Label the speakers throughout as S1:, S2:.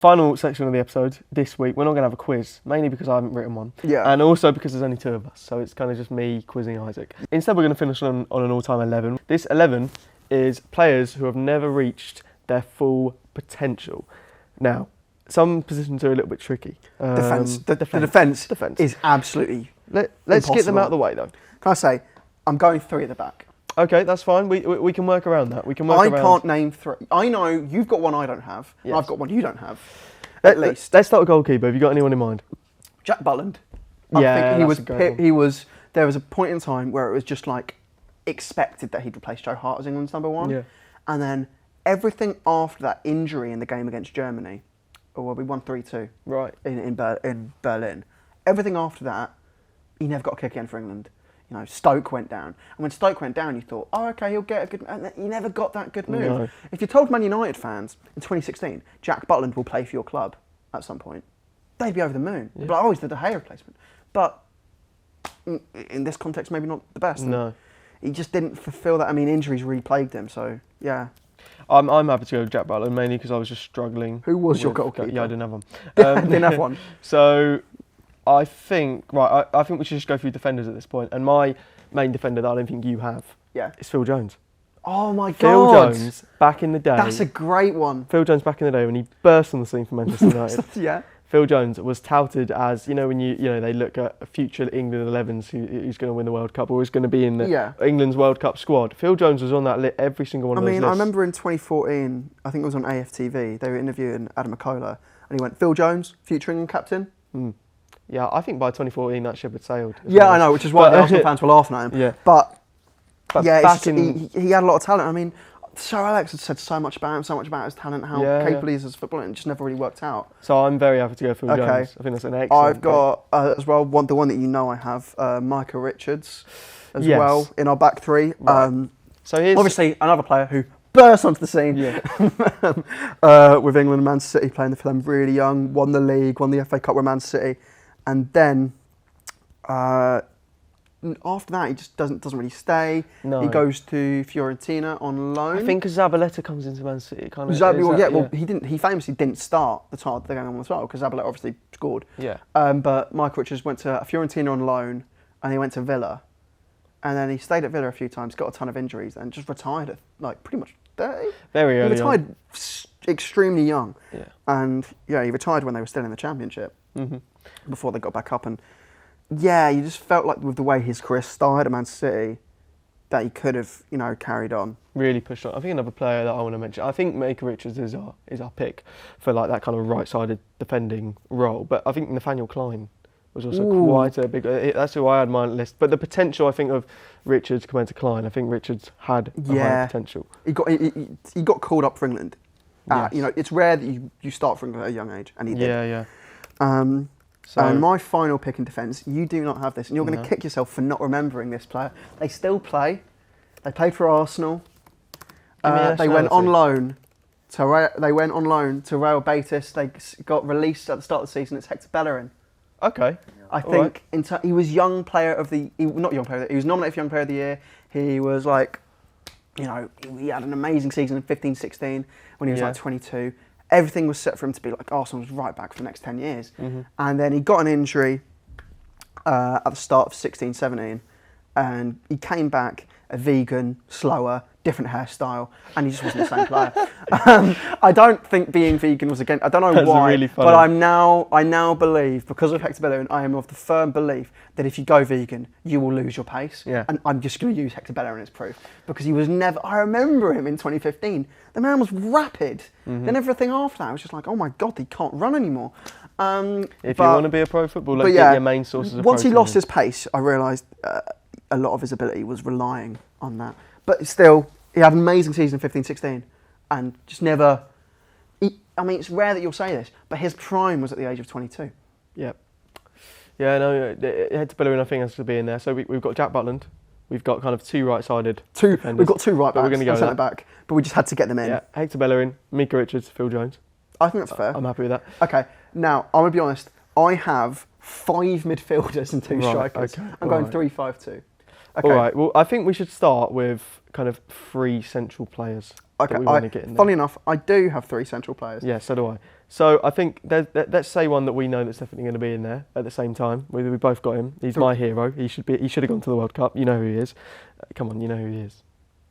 S1: Final section of the episode this week, we're not going to have a quiz, mainly because I haven't written one.
S2: Yeah.
S1: And also because there's only 2 of us, so it's kind of just me quizzing Isaac. Instead, we're going to finish on an all-time 11. This 11 is players who have never reached their full potential. Now, some positions are a little bit tricky.
S2: Defence. The defence is absolutely
S1: Let's get them out of the way, though.
S2: Can I say, I'm going 3 at the back.
S1: Okay, that's fine. We can work around that.
S2: I can't name 3. I know you've got one I don't have, and I've got one you don't have.
S1: Let's start with goalkeeper. Have you got anyone in mind?
S2: Jack Butland.
S1: Yeah,
S2: I think he was. There was a point in time where it was just like expected that he'd replace Joe Hart as England's number 1.
S1: Yeah.
S2: And then everything after that injury in the game against Germany, we won 3-2.
S1: Right.
S2: In Berlin. Everything after that, he never got a kick again for England. You know, Stoke went down. And when Stoke went down, you thought, oh, okay, he'll get a good... And he never got that good move.
S1: No.
S2: If you told Man United fans in 2016, Jack Butland will play for your club at some point, they'd be over the moon.
S1: Yeah.
S2: But he's the De Gea replacement. But in this context, maybe not the best.
S1: No.
S2: He just didn't fulfil that. I mean, injuries really plagued him, so, yeah.
S1: I'm happy to go with Jack Butland, mainly because I was just struggling.
S2: Who was your goalkeeper?
S1: Yeah, I didn't have one.
S2: Didn't have one.
S1: So, I think I think we should just go through defenders at this point. And my main defender that I don't think you have is Phil Jones.
S2: Oh my God.
S1: Phil Jones, back in the day.
S2: That's a great one.
S1: Phil Jones back in the day when he burst on the scene for Manchester United.
S2: Yeah.
S1: Phil Jones was touted as, when they look at future England 11s who's going to win the World Cup or who's going to be in the England's World Cup squad. Phil Jones was on that list, every single one of those lists.
S2: I remember in 2014, I think it was on AFTV, they were interviewing Adam McCullough and he went, Phil Jones, future England captain.
S1: Yeah, I think by 2014 that ship had sailed.
S2: Yeah, I know, which is why the Arsenal fans were laughing at him.
S1: Yeah.
S2: But yeah,
S1: he
S2: had a lot of talent. I mean, Sir Alex had said so much about his talent, how capable he is as a footballer, and it just never really worked out.
S1: So I'm very happy to go Phil Jones. I think that's an excellent
S2: I've got, as well, the one that you know I have, Micah Richards as well, in our back 3.
S1: Right. So here's
S2: obviously another player who burst onto the scene with England and Man City, playing for them really young, won the league, won the FA Cup with Man City, and then after that he just doesn't really stay.
S1: No.
S2: He goes to Fiorentina on loan.
S1: I think Zabaleta comes into Man City.
S2: He didn't. He famously didn't start the game on as well because Zabaleta obviously scored.
S1: Yeah.
S2: But Mike Richards went to Fiorentina on loan, and he went to Villa, and then he stayed at Villa a few times, got a ton of injuries, and just retired at pretty much 30.
S1: Very early.
S2: He retired extremely young.
S1: Yeah.
S2: And he retired when they were still in the Championship before they got back up. And yeah, you just felt like with the way his career started at Man City, that he could have, carried on.
S1: Really pushed on. I think another player that I want to mention, I think Micah Richards is our pick for like that kind of right-sided defending role. But I think Nathaniel Klein was also quite a big. That's who I had on my list. But the potential, I think, of Richards compared to Klein, I think Richards had a higher potential.
S2: He got called up for England. Yes. It's rare that you start for England at a young age, and he did.
S1: Yeah.
S2: And my final pick in defence, you do not have this, and you're going to kick yourself for not remembering this player. They still play. They played for Arsenal. They went on loan to Real Betis. They got released at the start of the season. It's Hector Bellerin.
S1: Okay.
S2: I think he was young player of the. Not young player. He was nominated for young player of the year. He was he had an amazing season in 15-16 when he was 22. Everything was set for him to be like Arsenal's right back for the next 10 years. And then he got an injury at the start of 16-17, and he came back a vegan, slower, different hairstyle, and he just wasn't the same player. I don't think being vegan was again. I don't know why,
S1: really
S2: but I now believe, because of Hector Bellerin, I am of the firm belief that if you go vegan, you will lose your pace.
S1: Yeah.
S2: And I'm just going to use Hector Bellerin as proof, because he was never. I remember him in 2015. The man was rapid. Then everything after that, I was just like, oh my God, he can't run anymore.
S1: If you want to be a pro footballer, get your main sources of
S2: once
S1: protein.
S2: he lost his pace, I realised a lot of his ability was relying on that. But still, he had an amazing season in 15-16 and just never... it's rare that you'll say this, but his prime was at the age of 22.
S1: Yep. Yeah, no, Hector Bellerin, I think, has to be in there. So we've got Jack Butland. We've got kind of two right-sided defenders.
S2: We've got two right backs.
S1: We're going to go
S2: centre back, but we just had to get them in.
S1: Yeah, Hector Bellerin, Micah Richards, Phil Jones.
S2: I think that's fair.
S1: I'm happy with that.
S2: Okay, now, I'm going to be honest. I have 5 midfielders and 2 strikers.
S1: Okay.
S2: I'm going 3-5-2. Okay.
S1: All right. Well, I think we should start with kind of 3 central players
S2: Okay.
S1: that we want to get in there.
S2: Funny enough, I do have 3 central players.
S1: Yeah, so do I. So I think let's say one that we know that's definitely going to be in there at the same time. We both got him. He's my hero. He should have gone to the World Cup. You know who he is. Come on, you know who he is.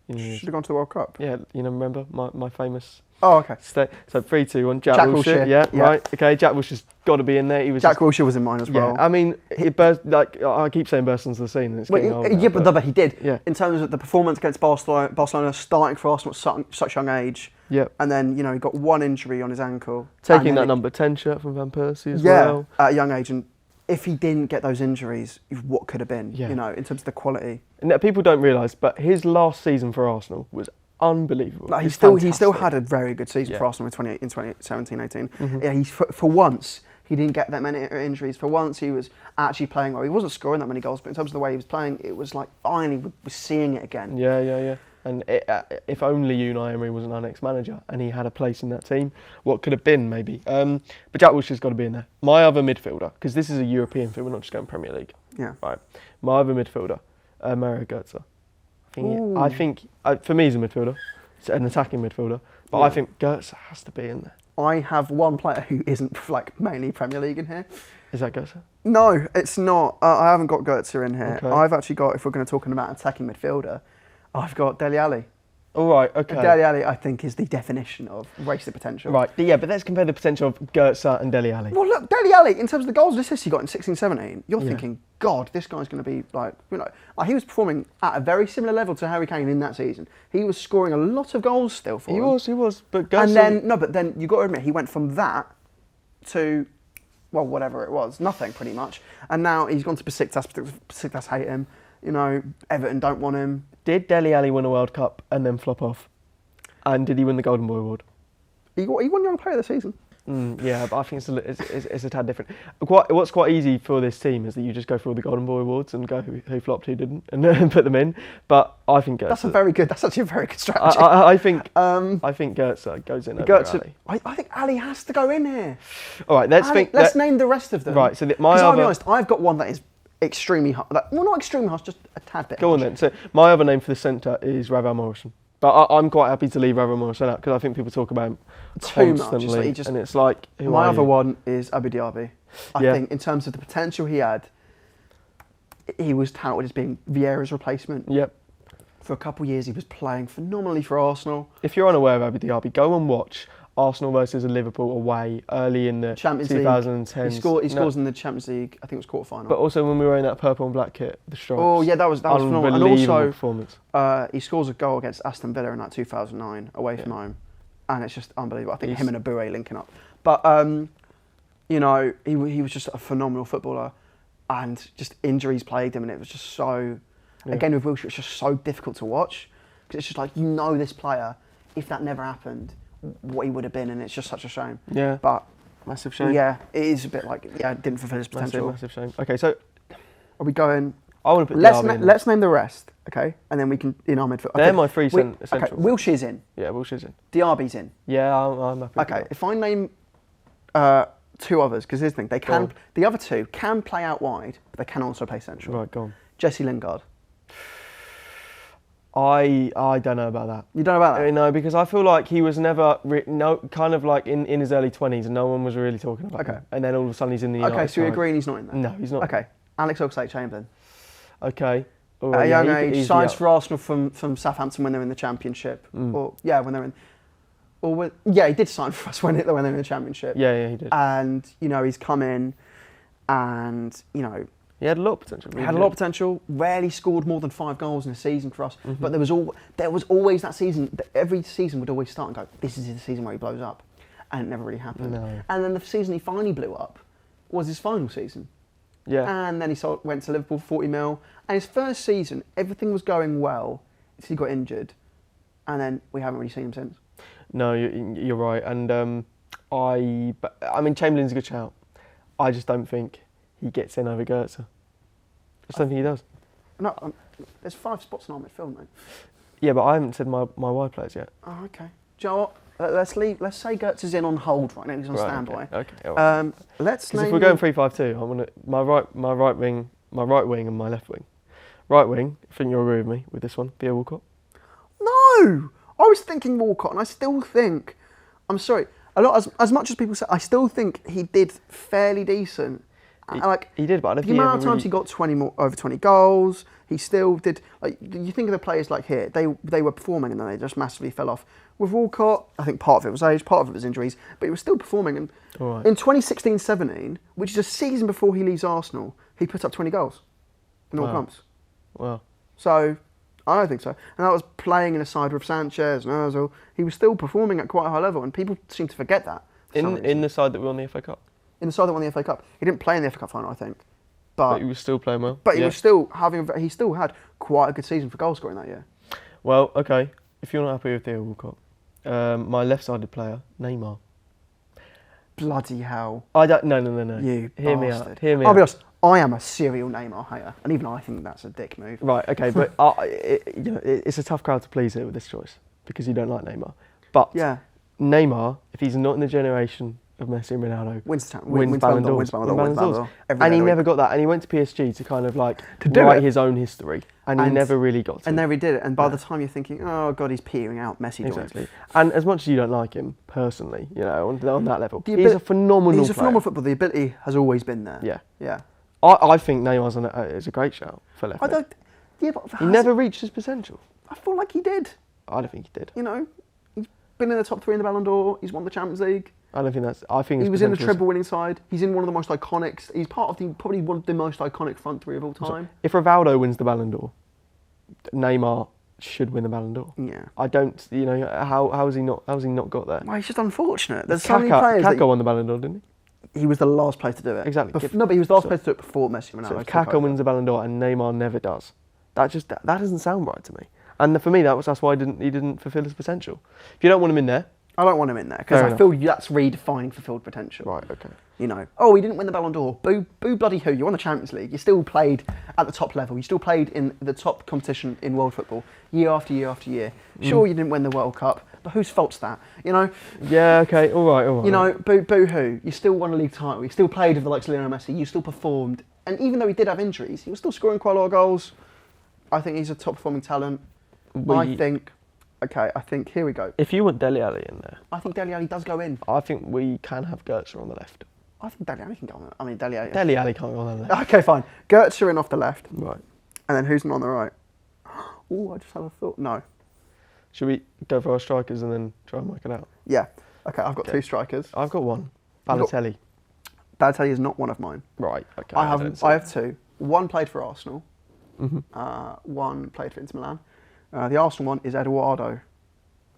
S2: Should have gone to the World Cup.
S1: Yeah, remember my famous.
S2: Oh, okay.
S1: So 3, 2, 1. Jack
S2: Wilshere.
S1: Wilshere. Yeah, right. Okay, Jack Wilshere's got to be in there.
S2: Jack Wilshere was in mine as well.
S1: Yeah, I mean, I keep saying burst onto the scene. And it's getting old now,
S2: but he did.
S1: Yeah.
S2: In terms of the performance against Barcelona, starting for Arsenal at such young age.
S1: Yeah.
S2: And then he got one injury on his ankle.
S1: Taking that number 10 shirt from Van Persie as well.
S2: Yeah, at a young age, and if he didn't get those injuries, what could have been?
S1: Yeah.
S2: In terms of the quality.
S1: And that people don't realise, but his last season for Arsenal was unbelievable.
S2: Like, he
S1: Fantastic.
S2: still had a very good season for Arsenal in 2017-18. Yeah, for once he didn't get that many injuries. For once he was actually playing well. He wasn't scoring that many goals, but in terms of the way he was playing, it was like finally we're seeing it again.
S1: Yeah. And if only Unai Emery wasn't our next manager and he had a place in that team, what could have been maybe. But Jack Wilshere's got to be in there. My other midfielder, because this is a European field, we're not just going Premier League.
S2: Yeah.
S1: Right. My other midfielder, Mario Götze. I think for me he's a midfielder, it's an attacking midfielder, but I think Götze has to be in there.
S2: I have one player who isn't mainly Premier League in here.
S1: Is that Götze?
S2: No, it's not. I haven't got Götze in here.
S1: Okay.
S2: I've actually got, if we're going to talk about attacking midfielder, I've got Dele Alli.
S1: All right, okay.
S2: Dele Alli, I think, is the definition of wasted potential.
S1: Right, yeah, but let's compare the potential of Götze and Dele Alli.
S2: Well, look, Dele Alli, in terms of the goals and assists he got in 16-17, you're thinking, God, this guy's going to be like he was performing at a very similar level to Harry Kane in that season. He was scoring a lot of goals still for him.
S1: He was, but Götze...
S2: But then you got to admit, he went from that to, well, whatever it was, nothing pretty much. And now he's gone to Besiktas. Besiktas hate him. Everton don't want him.
S1: Did Dele Alli win a World Cup and then flop off? And did he win the Golden Boy Award?
S2: He won Young Player of the Season.
S1: Yeah, but I think it's a tad different. What's quite easy for this team is that you just go through all the Golden Boy Awards and go who flopped, who didn't, and then put them in. But I think Götze...
S2: That's actually a very good strategy.
S1: I think Götze goes in over Ali.
S2: I think Ali has to go in here.
S1: All right,
S2: let's name the rest of them.
S1: Right, so
S2: I'll be honest, I've got one that is extremely hard. Well, not extremely hard, just a tad bit.
S1: Go on then. So my other name for the centre is Ravel Morrison. But I'm quite happy to leave Ravel Morrison out because I think people talk about him constantly, and it's like,
S2: my other one is Abu Dhabi. I think in terms of the potential he had, he was touted as being Vieira's replacement.
S1: Yep.
S2: For a couple of years, he was playing phenomenally for Arsenal.
S1: If you're unaware of Abu Dhabi, go and watch Arsenal versus Liverpool away early in the
S2: Champions
S1: 2010s.
S2: He scores in the Champions League. I think it was quarter-final.
S1: But also when we were in that purple and black kit, the stripes.
S2: Oh yeah, that was phenomenal. And
S1: Unbelievable
S2: also,
S1: performance.
S2: He scores a goal against Aston Villa in that 2009 away from home, and it's just unbelievable. I think him and Abue linking up. But he was just a phenomenal footballer, and just injuries plagued him, and it was just so. Yeah. Again with Wilshere, it's just so difficult to watch because it's just like this player. If that never happened, what he would have been, and it's just such a shame.
S1: Yeah.
S2: But
S1: massive shame.
S2: Yeah, it is a bit like it didn't fulfil his potential.
S1: Massive shame. Okay, so
S2: are we going?
S1: I want to put
S2: let's name the rest, okay, and then we can in our midfield.
S1: They're my 3 essentials.
S2: Okay, Wilshere's in.
S1: Yeah, Wilshere's in.
S2: Diaby's in.
S1: Yeah, I'm happy.
S2: Okay, if I name 2 others, because here's the thing, the other 2 can play out wide, but they can also play central.
S1: Right, go on.
S2: Jesse Lingard.
S1: I don't know about that.
S2: You don't know about that?
S1: No, because I feel like he was never kind of like in his early 20s, and no one was really talking about him. And then all of a sudden he's in the United
S2: so you
S1: side.
S2: agree he's not in there?
S1: No, he's not.
S2: Okay, Alex Oxlade-Chamberlain.
S1: Okay.
S2: At a young age, signs for Arsenal from Southampton when they're in the Championship. When they're in. He did sign for us when they were in the Championship.
S1: Yeah, he did.
S2: And he's come in, and
S1: he had a lot of potential.
S2: He had a lot of potential. Rarely scored more than 5 goals in a season for us. But there was always that season. Every season would always start and go, "This is the season where he blows up," and it never really happened.
S1: No.
S2: And then the season he finally blew up was his final season.
S1: Yeah.
S2: And then he went to Liverpool for 40 mil. And his first season, everything was going well until he got injured, and then we haven't really seen him since.
S1: No, you're right. And I mean, Chamberlain's a good shout. I just don't think he gets in over Götze. I just don't think he does.
S2: No, there's 5 spots in our midfield, mate.
S1: Yeah, but I haven't said my wide players yet.
S2: Oh, okay. Do you know what? Let's say Götze's in on hold right now. He's on standby.
S1: Okay. All right.
S2: Let's.
S1: Because if we're going 3-5-2, I want my right wing and my left wing. Right wing, I think you'll agree with me with this one, Theo Walcott.
S2: No! I was thinking Walcott, and I still think, I'm sorry, as much as people say, I still think he did fairly decent.
S1: He did, but I don't
S2: the
S1: think
S2: amount of times he got over 20 goals, he still did. Like, you think of the players like here, they were performing and then they just massively fell off. With Walcott, I think part of it was age, part of it was injuries, but he was still performing. And
S1: Right.
S2: in 2016-17, which is a season before he leaves Arsenal, he put up 20 goals in all comps.
S1: Wow.
S2: So I don't think so. And that was playing in a side with Sanchez and Ozil. He was still performing at quite a high level, and people seem to forget that.
S1: In the side that won the FA Cup.
S2: In the side that won the FA Cup, he didn't play in the FA Cup final, I think.
S1: But he was still playing well.
S2: But he was still he still had quite a good season for goal scoring that year.
S1: Well, okay. If you're not happy with Theo Walcott, my left-sided player, Neymar.
S2: Bloody hell!
S1: I don't. No.
S2: You
S1: Hear
S2: bastard.
S1: me out. Hear me
S2: I'll
S1: out.
S2: be honest. I am a serial Neymar hater, and even I think that's a dick move.
S1: Right. Okay. But it's a tough crowd to please here with this choice because you don't like Neymar. But
S2: Yeah.
S1: Neymar, if he's not in the generation of Messi and Ronaldo,
S2: Wins
S1: Ballon d'Ors. And he never got that. And he went to PSG to kind of like
S2: do
S1: write
S2: it.
S1: his own history, and he never really got to.
S2: And never did it. And by the time you're thinking, oh god, he's petering out, Messi joins.
S1: Exactly. And as much as you don't like him personally, you know, on that level, he's a phenomenal player.
S2: He's a phenomenal footballer. The ability has always been there.
S1: Yeah.
S2: Yeah.
S1: I think Neymar's is a great shout for left.
S2: I don't. Yeah, but
S1: He never reached his potential.
S2: I feel like he did.
S1: I don't think he did.
S2: You know, he's been in the top 3 in the Ballon d'Or. He's won the Champions League.
S1: I don't think that's. I think
S2: he was in the treble-winning side. He's in one of the most iconic. He's part of probably one of the most iconic front three of all time.
S1: If Rivaldo wins the Ballon d'Or, Neymar should win the Ballon d'Or.
S2: Yeah.
S1: I don't. You know how has he not? How has he not got there?
S2: Well, it's just unfortunate. There's so many players.
S1: Kaka won the Ballon d'Or, didn't he?
S2: He was the last player to do it.
S1: Exactly.
S2: No, but he was the last player to do it before Messi and Ronaldo.
S1: So if Kaka wins the Ballon d'Or and Neymar never does, that doesn't sound right to me. And for me, that's why he didn't fulfil his potential. If you don't want him in there,
S2: I don't want him in there because I feel that's redefining fulfilled potential.
S1: Right. Okay.
S2: You know, oh, he didn't win the Ballon d'Or. Boo bloody who? You won the Champions League. You still played at the top level. You still played in the top competition in world football year after year after year. Sure, you didn't win the World Cup, but whose fault's that? You know.
S1: Yeah. Okay. All right.
S2: You know, boo hoo. You still won a league title. You still played with the likes of Lionel Messi. You still performed, and even though he did have injuries, he was still scoring quite a lot of goals. I think he's a top performing talent. I think here we go.
S1: If you want Dele Alli in there,
S2: I think Dele Alli does go in.
S1: I think we can have Götze on the left.
S2: I think Dele Alli can go on. I mean, Dele Alli.
S1: Dele Alli can't go on the left.
S2: Okay, fine. Götze in off the left.
S1: Right.
S2: And then who's on the right? Oh, I just had a thought. No.
S1: Should we go for our strikers and then try and work it out?
S2: Yeah. Okay, I've got 2 strikers.
S1: I've got one. Balotelli.
S2: Balotelli is not one of mine.
S1: Right. Okay.
S2: I have 2. One played for Arsenal.
S1: Mm-hmm.
S2: One played for Inter Milan. The Arsenal one is Eduardo,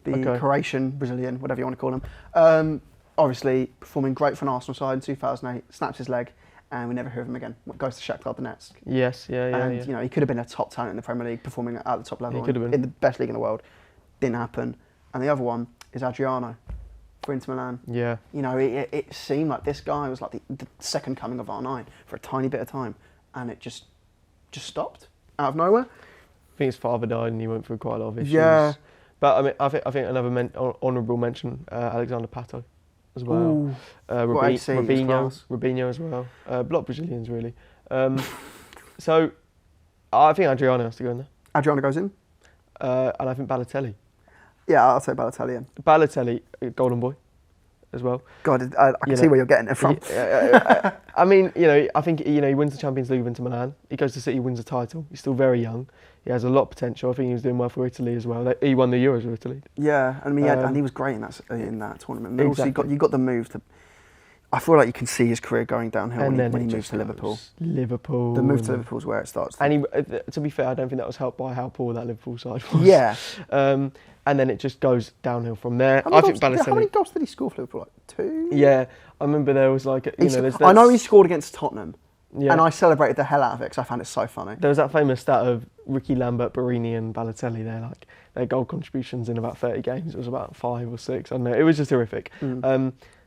S2: the Croatian, Brazilian, whatever you want to call him. Obviously, performing great for an Arsenal side in 2008, snaps his leg, and we never hear of him again. Goes to Shakhtar Donetsk.
S1: Yes, yeah.
S2: You know, he could have been a top talent in the Premier League, performing at the top level.
S1: He could have been.
S2: In the best league in the world. Didn't happen. And the other one is Adriano for Inter Milan.
S1: Yeah.
S2: You know, it seemed like this guy was like the second coming of R9 for a tiny bit of time, and it just stopped out of nowhere.
S1: I think his father died and he went through quite a lot of issues.
S2: Yeah.
S1: But I mean, I think another honourable mention, Alexander Pato as well. Robinho as well. A lot of Brazilians really. So I think Adriano has to go in there.
S2: Adriano goes in.
S1: And I think Balotelli.
S2: Yeah, I'll say Balotelli in.
S1: Balotelli, golden boy as well.
S2: God, I can see where you're getting it from.
S1: I mean, you know, I think, you know, he wins the Champions League with Inter Milan. He goes to City, wins the title. He's still very young. He has a lot of potential. I think he was doing well for Italy as well. He won the Euros with Italy.
S2: Yeah, I mean, and he was great in that tournament. And also, you got the move to. I feel like you can see his career going downhill when he moves to Liverpool. The move to Liverpool is where it starts.
S1: And to be fair, I don't think that was helped by how poor that Liverpool side was.
S2: Yeah.
S1: And then it just goes downhill from there.
S2: How many goals did he score for Liverpool? Like 2?
S1: Yeah, I remember there was like,
S2: I know he scored against Tottenham.
S1: Yeah.
S2: And I celebrated the hell out of it because I found it so funny.
S1: There was that famous stat of Ricky Lambert, Barini and Balotelli. Their goal contributions in about 30 games. It was about 5 or 6. I don't know. It was just horrific.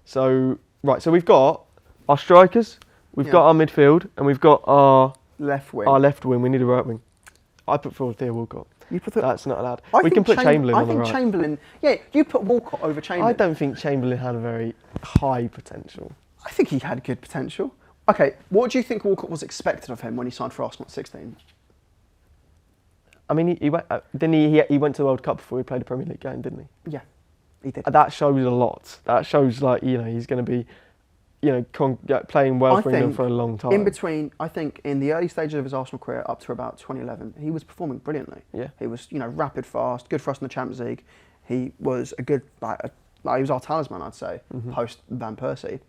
S1: So we've got our strikers, we've got our midfield, and we've got our
S2: left wing.
S1: Our left wing. We need a right wing. I put forward Theo Walcott. That's not allowed. We can put Chamberlain on the right.
S2: I think Chamberlain. Yeah, you put Walcott over Chamberlain.
S1: I don't think Chamberlain had a very high potential.
S2: I think he had good potential. Okay, what do you think Walcott was expected of him when he signed for Arsenal at 16?
S1: I mean, he went. Didn't he went to the World Cup before he played a Premier League game, didn't he?
S2: Yeah, he did.
S1: That shows a lot. That shows he's going to be, playing well
S2: I
S1: for England
S2: think
S1: for a long time.
S2: In between, I think in the early stages of his Arsenal career, up to about 2011, he was performing brilliantly.
S1: Yeah.
S2: He was, rapid, fast, good for us in the Champions League. He was a good, he was our talisman, I'd say, post Van Persie.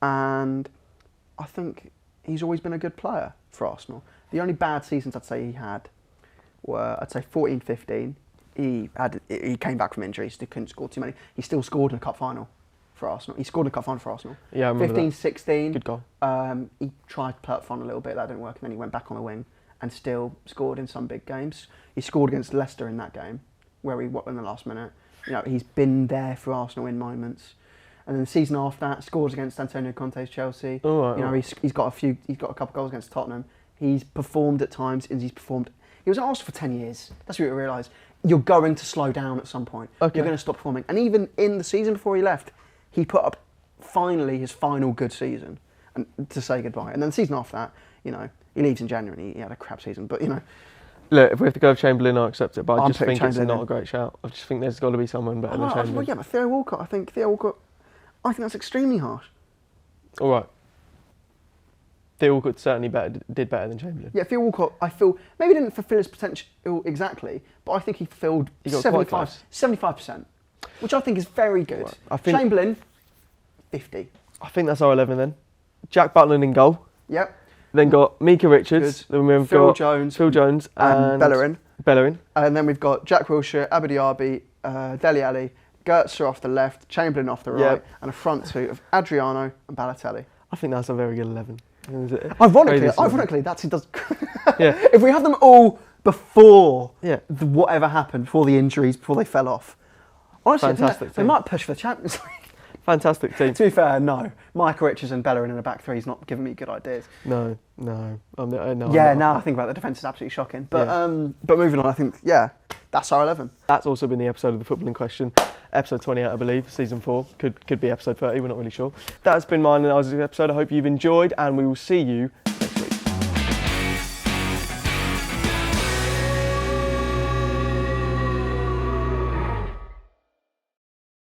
S2: And I think he's always been a good player for Arsenal. The only bad seasons I'd say he had were, 14-15. He came back from injuries, he couldn't score too many. He still scored in a cup final for Arsenal. He scored in a cup final for Arsenal.
S1: Yeah, I remember
S2: 15-16.
S1: Good goal.
S2: He tried to play up front a little bit, that didn't work, and then he went back on the wing and still scored in some big games. He scored against Leicester in that game, where he won in the last minute. He's been there for Arsenal in moments. And then the season after that, scores against Antonio Conte's Chelsea. He's got a couple of goals against Tottenham. He's performed at times, and he was at Arsenal for 10 years. That's what you realise. You're going to slow down at some point.
S1: Okay.
S2: You're going to stop performing. And even in the season before he left, he put up finally his final good season and to say goodbye. And then the season after that, he leaves in January and he had a crap season. But,
S1: Look, if we have to go with Chamberlain, I accept it. But I just
S2: putting
S1: think it's
S2: Chamberlain
S1: not a great shout. I just think there's got to be someone better than Chamberlain.
S2: Well, yeah, but Theo Walcott, I think that's extremely harsh.
S1: All right. Theo Walcott certainly did better than Chamberlain.
S2: Yeah, Theo Walcott, I feel, maybe didn't fulfil his potential exactly, but I think he fulfilled
S1: got quite close.
S2: 75%, which I think is very good.
S1: Right. I think
S2: Chamberlain, 50.
S1: I think that's our 11 then. Jack Butland in goal.
S2: Yep.
S1: Then got Mika Richards.
S2: Good.
S1: Then we've
S2: Phil
S1: got
S2: Jones.
S1: Phil Jones and Bellerin.
S2: And then we've got Jack Wilshere, Abou Diaby, Dele Alli, Goetze off the left, Chamberlain off the right, and a front two of Adriano and Balotelli.
S1: I think that's a very good 11.
S2: Ironically, that's it does.
S1: Yeah.
S2: If we have them all before
S1: Yeah.
S2: whatever happened, before the injuries, before they fell off, honestly,
S1: Fantastic
S2: they
S1: team.
S2: might push for the Champions League.
S1: Fantastic team.
S2: To be fair, no. Michael Richards and Bellerin in a back three is not giving me good ideas.
S1: No.
S2: Now I think about the defence is absolutely shocking. But but moving on, I think, that's our 11.
S1: That's also been the episode of The Football in Question. Episode 28, I believe, season 4. Could be episode 30, we're not really sure. That's been mine and ours episode. I hope you've enjoyed, and we will see you